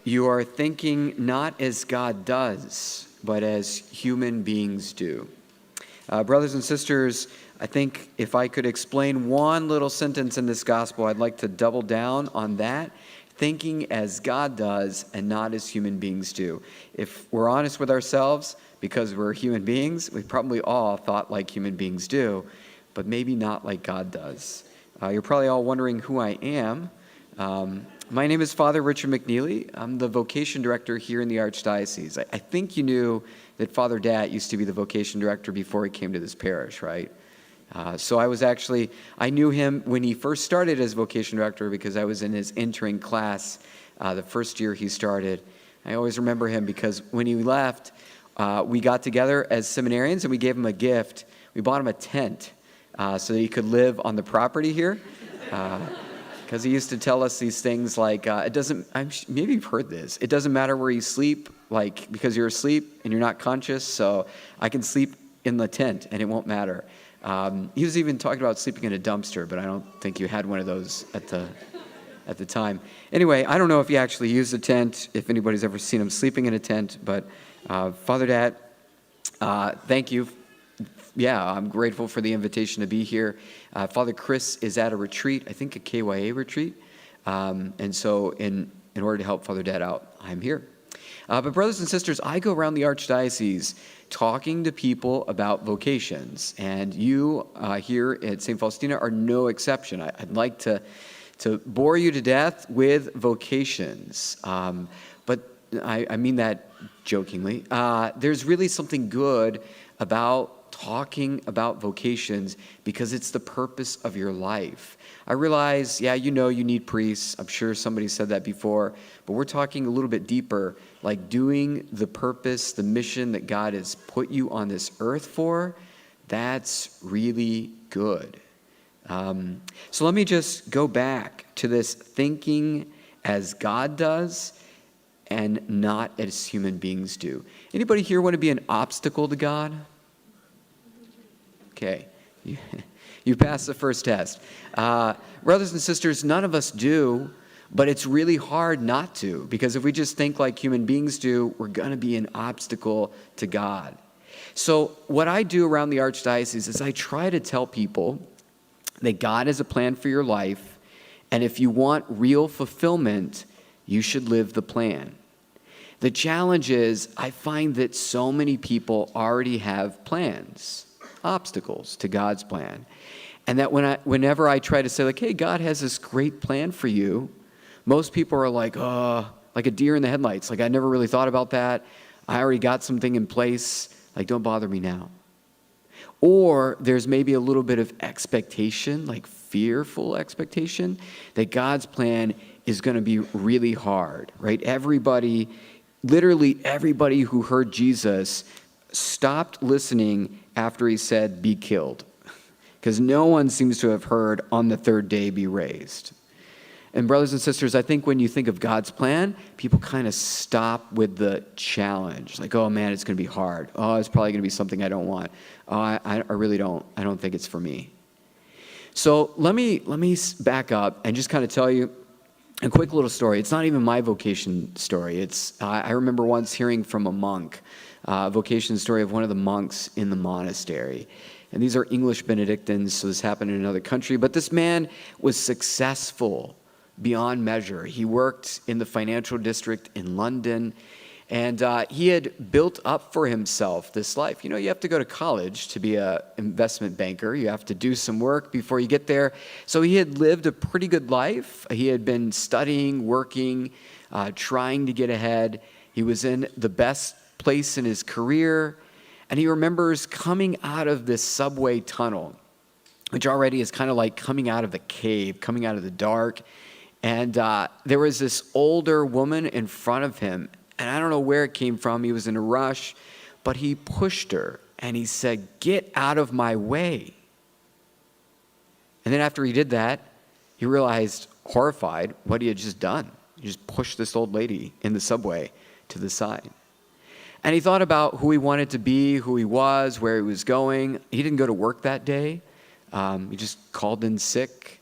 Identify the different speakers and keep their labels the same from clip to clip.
Speaker 1: You are thinking not as God does, but as human beings do. Brothers and sisters, I think if I could explain one little sentence in this gospel, I'd like to double down on that. Thinking as God does and not as human beings do. If we're honest with ourselves, because we're human beings, we probably all thought like human beings do, but maybe not like God does. You're probably all wondering who I am. My name is Father Richard McNeillie. I'm the Vocation Director here in the Archdiocese. I think you knew that Father Dat used to be the Vocation Director before he came to this parish, right? So I knew him when he first started as Vocation Director because I was in his entering class the first year he started. I always remember him because when he left, we got together as seminarians and we gave him a gift. We bought him a tent so that he could live on the property here. Because he used to tell us these things like, maybe you've heard this, it doesn't matter where you sleep, like, because you're asleep and you're not conscious, so I can sleep in the tent and it won't matter. He was even talking about sleeping in a dumpster, but I don't think you had one of those at the time. Anyway, I don't know if he actually used a tent, if anybody's ever seen him sleeping in a tent, but Father Dat, thank you. Yeah, I'm grateful for the invitation to be here. Father Chris is at a retreat, I think a KYA retreat, and so in order to help Father Dat out, I'm here. But brothers and sisters, I go around the Archdiocese talking to people about vocations, and you here at St. Faustina are no exception. I'd like to bore you to death with vocations, but I mean that jokingly. There's really something good about talking about vocations because it's the purpose of your life. I realize, you need priests. I'm sure somebody said that before, but we're talking a little bit deeper, like doing the purpose, the mission that God has put you on this earth for. That's really good. So let me just go back to this thinking as God does and not as human beings do. Anybody here want to be an obstacle to God? Okay, you passed the first test. Brothers and sisters, none of us do, but it's really hard not to, because if we just think like human beings do, we're going to be an obstacle to God. So what I do around the Archdiocese is I try to tell people that God has a plan for your life, and if you want real fulfillment, you should live the plan. The challenge is I find that so many people already have plans, obstacles to God's plan. And that whenever I try to say, like, hey, God has this great plan for you, most people are like, oh, like a deer in the headlights. Like, I never really thought about that. I already got something in place. Like, don't bother me now. Or there's maybe a little bit of expectation, like fearful expectation, that God's plan is going to be really hard, right? Literally everybody who heard Jesus stopped listening after he said, be killed. Because no one seems to have heard, on the third day be raised. And brothers and sisters, I think when you think of God's plan, people kind of stop with the challenge. Like, oh man, it's going to be hard. Oh, it's probably going to be something I don't want. Oh, I really don't. I don't think it's for me. So let me back up and just kind of tell you a quick little story. It's not even my vocation story. I remember once hearing from a monk, vocation story of one of the monks in the monastery. And these are English Benedictines, so this happened in another country. But this man was successful beyond measure. He worked in the financial district in London, and he had built up for himself this life. You have to go to college to be an investment banker. You have to do some work before you get there. So he had lived a pretty good life. He had been studying, working, trying to get ahead. He was in the best place in his career, and he remembers coming out of this subway tunnel, which already is kind of like coming out of the cave, coming out of the dark, and there was this older woman in front of him, and I don't know where it came from. He was in a rush, but he pushed her, and he said, "Get out of my way." And then after he did that, he realized, horrified, what he had just done. He just pushed this old lady in the subway to the side. And he thought about who he wanted to be, who he was, where he was going. He didn't go to work that day. He just called in sick.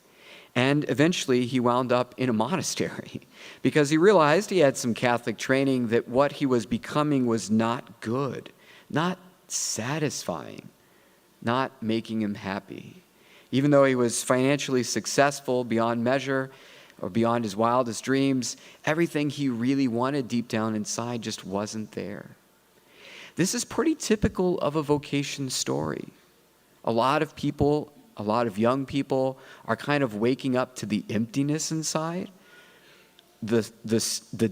Speaker 1: And eventually he wound up in a monastery because he realized he had some Catholic training that what he was becoming was not good, not satisfying, not making him happy. Even though he was financially successful beyond measure or beyond his wildest dreams, everything he really wanted deep down inside just wasn't there. This is pretty typical of a vocation story. A lot of people, a lot of young people are kind of waking up to the emptiness inside, the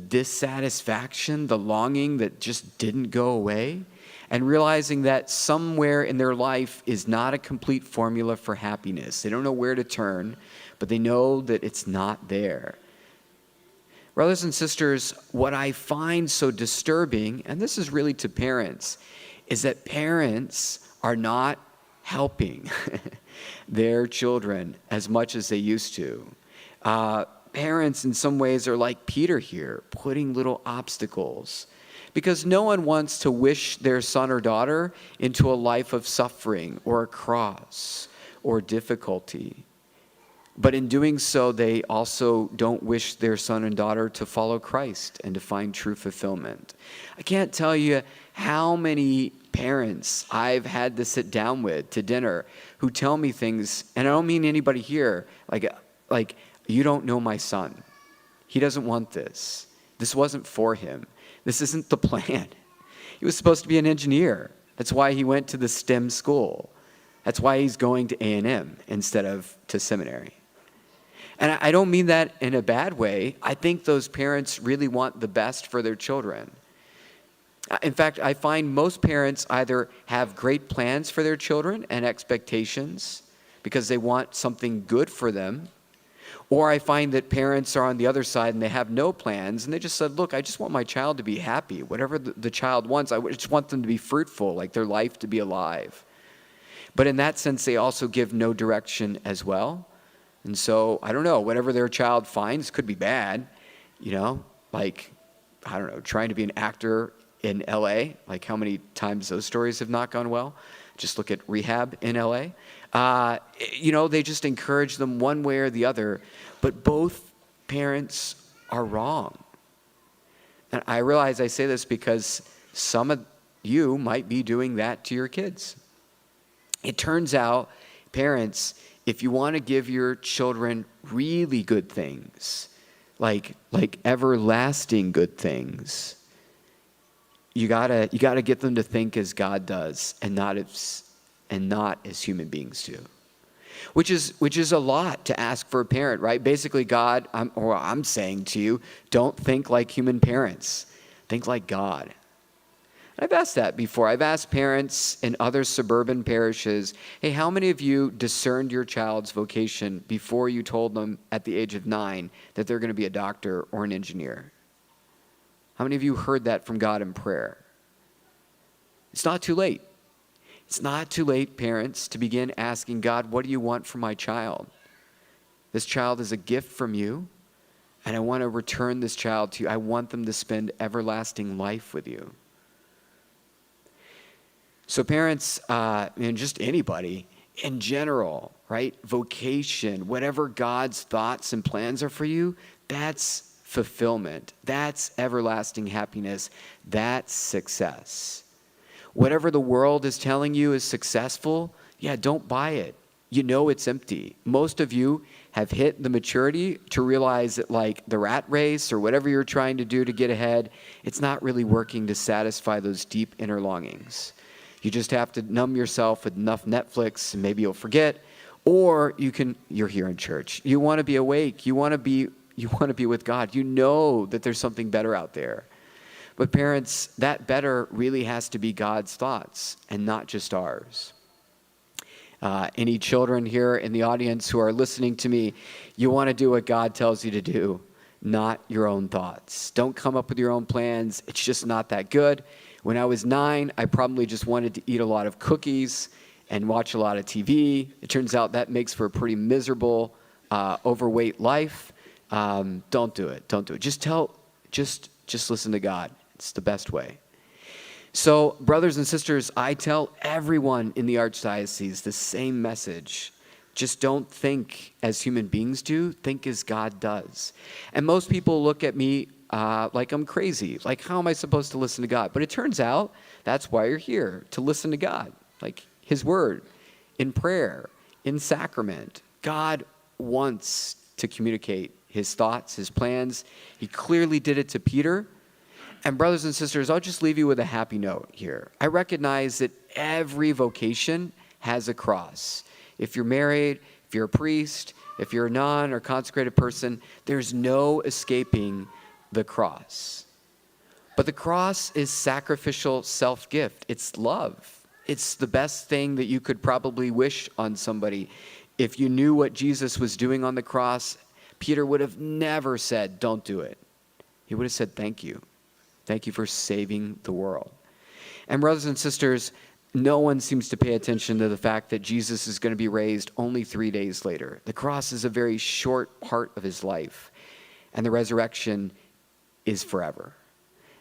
Speaker 1: dissatisfaction, the longing that just didn't go away, and realizing that somewhere in their life is not a complete formula for happiness. They don't know where to turn, but they know that it's not there. Brothers and sisters, what I find so disturbing, and this is really to parents, is that parents are not helping their children as much as they used to. Parents in some ways are like Peter here, putting little obstacles, because no one wants to wish their son or daughter into a life of suffering or a cross or difficulty. But in doing so, they also don't wish their son and daughter to follow Christ and to find true fulfillment. I can't tell you how many parents I've had to sit down with to dinner who tell me things, and I don't mean anybody here, like you don't know my son. He doesn't want this. This wasn't for him. This isn't the plan. He was supposed to be an engineer. That's why he went to the STEM school. That's why he's going to A&M instead of to seminary. And I don't mean that in a bad way. I think those parents really want the best for their children. In fact, I find most parents either have great plans for their children and expectations because they want something good for them, or I find that parents are on the other side and they have no plans and they just said, look, I just want my child to be happy. Whatever the child wants, I just want them to be fruitful, like their life to be alive. But in that sense, they also give no direction as well. And so, I don't know, whatever their child finds could be bad, like, I don't know, trying to be an actor in LA, like how many times those stories have not gone well. Just look at rehab in LA. They just encourage them one way or the other, but both parents are wrong. And I realize I say this because some of you might be doing that to your kids. It turns out, parents, if you want to give your children really good things, like everlasting good things, you gotta get them to think as God does and not as human beings do. Which is a lot to ask for a parent, right? Basically, God, I'm saying to you, don't think like human parents. Think like God. I've asked that before. I've asked parents in other suburban parishes, hey, how many of you discerned your child's vocation before you told them at the age of 9 that they're going to be a doctor or an engineer? How many of you heard that from God in prayer? It's not too late. It's not too late, parents, to begin asking God, what do you want for my child? This child is a gift from you, and I want to return this child to you. I want them to spend everlasting life with you. So parents, and just anybody in general, right? Vocation, whatever God's thoughts and plans are for you, that's fulfillment. That's everlasting happiness. That's success. Whatever the world is telling you is successful, don't buy it. You know it's empty. Most of you have hit the maturity to realize that like the rat race or whatever you're trying to do to get ahead, it's not really working to satisfy those deep inner longings. You just have to numb yourself with enough Netflix and maybe you'll forget, or you're here in church. You want to be awake. You want to be with God. You know that there's something better out there. But parents, that better really has to be God's thoughts and not just ours. Any children here in the audience who are listening to me, you want to do what God tells you to do, not your own thoughts. Don't come up with your own plans. It's just not that good. When I was 9, I probably just wanted to eat a lot of cookies and watch a lot of TV. It turns out that makes for a pretty miserable, overweight life. Don't do it. Don't do it. Just listen to God. It's the best way. So, brothers and sisters, I tell everyone in the Archdiocese the same message. Just don't think as human beings do, think as God does. And most people look at me like I'm crazy. Like, how am I supposed to listen to God? But it turns out that's why you're here, to listen to God, like his word, in prayer, in sacrament. God wants to communicate his thoughts, his plans. He clearly did it to Peter. And brothers and sisters, I'll just leave you with a happy note here. I recognize that every vocation has a cross. If you're married, if you're a priest, if you're a non or consecrated person, there's no escaping the cross. But the cross is sacrificial self-gift. It's love. It's the best thing that you could probably wish on somebody. If you knew what Jesus was doing on the cross, Peter would have never said, don't do it. He would have said, thank you. Thank you for saving the world. And brothers and sisters, no one seems to pay attention to the fact that Jesus is going to be raised only 3 days later. The cross is a very short part of his life, and the resurrection is forever.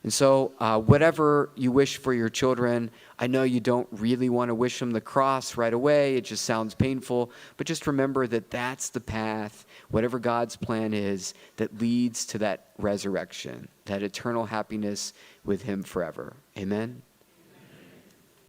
Speaker 1: And so whatever you wish for your children, I know you don't really want to wish them the cross right away. It just sounds painful. But just remember that that's the path, whatever God's plan is, that leads to that resurrection, that eternal happiness with him forever. Amen?